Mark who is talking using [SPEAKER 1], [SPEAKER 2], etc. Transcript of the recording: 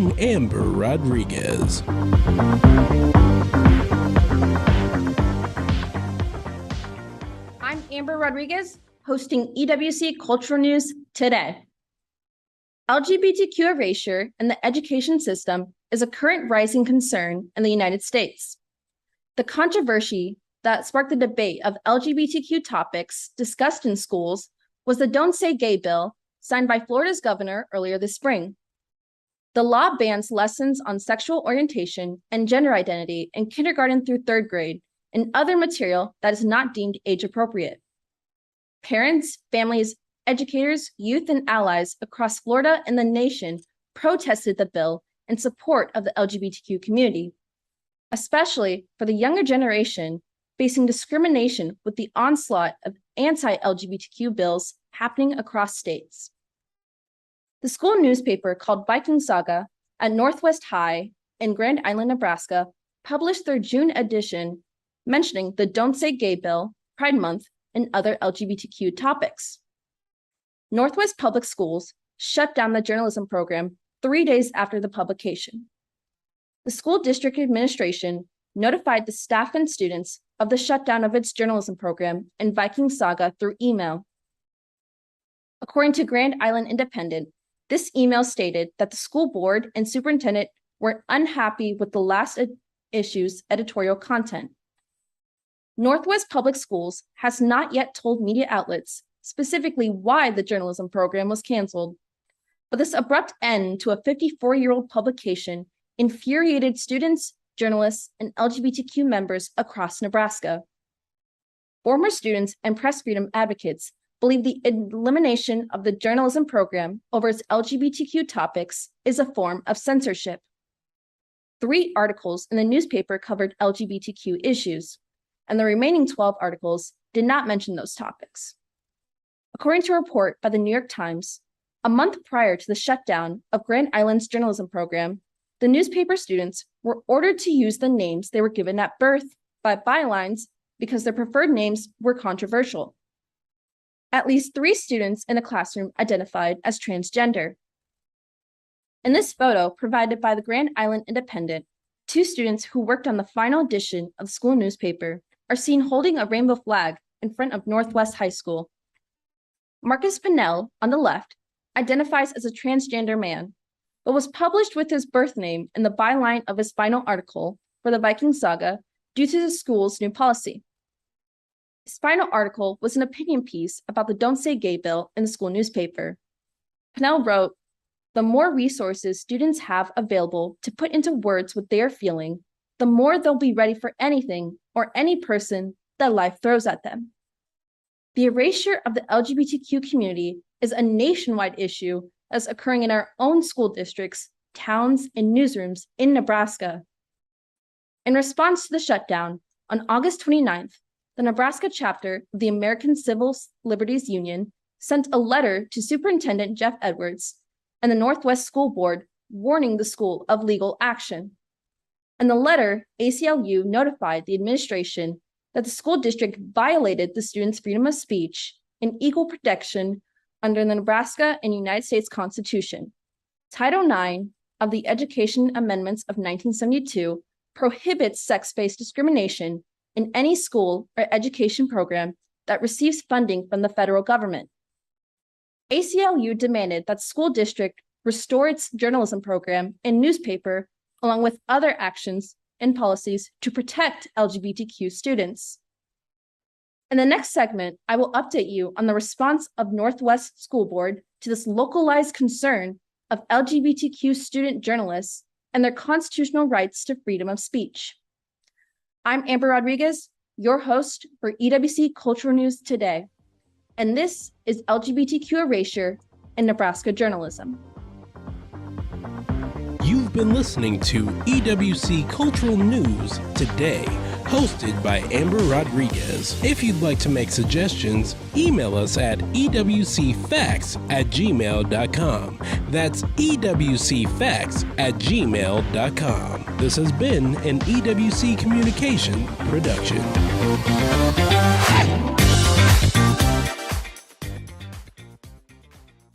[SPEAKER 1] I'm Amber Rodriguez.
[SPEAKER 2] I'm Amber Rodriguez, hosting EWC Cultural News Today. LGBTQ erasure in the education system is a current rising concern in the United States. The controversy that sparked the debate of LGBTQ topics discussed in schools was the Don't Say Gay bill signed by Florida's governor earlier this spring. The law bans lessons on sexual orientation and gender identity in kindergarten through third grade and other material that is not deemed age appropriate. Parents, families, educators, youth, and allies across Florida and the nation protested the bill in support of the LGBTQ community, especially for the younger generation facing discrimination with the onslaught of anti-LGBTQ bills happening across states. The school newspaper called Viking Saga at Northwest High in Grand Island, Nebraska, published their June edition mentioning the Don't Say Gay bill, Pride Month, and other LGBTQ topics. Northwest Public Schools shut down the journalism program 3 days after the publication. The school district administration notified the staff and students of the shutdown of its journalism program in Viking Saga through email. According to Grand Island Independent, this email stated that the school board and superintendent were unhappy with the last issue's editorial content. Northwest Public Schools has not yet told media outlets specifically why the journalism program was canceled, but this abrupt end to a 54-year-old publication infuriated students, journalists, and LGBTQ members across Nebraska. Former students and press freedom advocates believe the elimination of the journalism program over its LGBTQ topics is a form of censorship. 3 articles in the newspaper covered LGBTQ issues, and the remaining 12 articles did not mention those topics. According to a report by the New York Times, a month prior to the shutdown of Grand Island's journalism program, the newspaper students were ordered to use the names they were given at birth by bylines because their preferred names were controversial. At least 3 students in a classroom identified as transgender. In this photo provided by the Grand Island Independent, 2 students who worked on the final edition of the school newspaper are seen holding a rainbow flag in front of Northwest High School. Marcus Pinnell, on the left, identifies as a transgender man, but was published with his birth name in the byline of his final article for the Viking Saga due to the school's new policy. His final article was an opinion piece about the Don't Say Gay bill in the school newspaper. Pinnell wrote, "The more resources students have available to put into words what they are feeling, the more they'll be ready for anything or any person that life throws at them." The erasure of the LGBTQ community is a nationwide issue that's occurring in our own school districts, towns, and newsrooms in Nebraska. In response to the shutdown, on August 29th, the Nebraska chapter of the American Civil Liberties Union sent a letter to Superintendent Jeff Edwards and the Northwest School Board warning the school of legal action. In the letter, ACLU notified the administration that the school district violated the students' freedom of speech and equal protection under the Nebraska and United States Constitution. Title IX of the Education Amendments of 1972 prohibits sex-based discrimination in any school or education program that receives funding from the federal government. ACLU demanded that the school district restore its journalism program and newspaper, along with other actions and policies to protect LGBTQ students. In the next segment, I will update you on the response of Northwest School Board to this localized concern of LGBTQ student journalists and their constitutional rights to freedom of speech. I'm Amber Rodriguez, your host for EWC Cultural News Today, and this is LGBTQ erasure in Nebraska journalism.
[SPEAKER 1] You've been listening to EWC Cultural News Today, hosted by Amber Rodriguez. If you'd like to make suggestions, email us at ewcfacts@gmail.com. That's ewcfacts@gmail.com. This has been an EWC Communication production.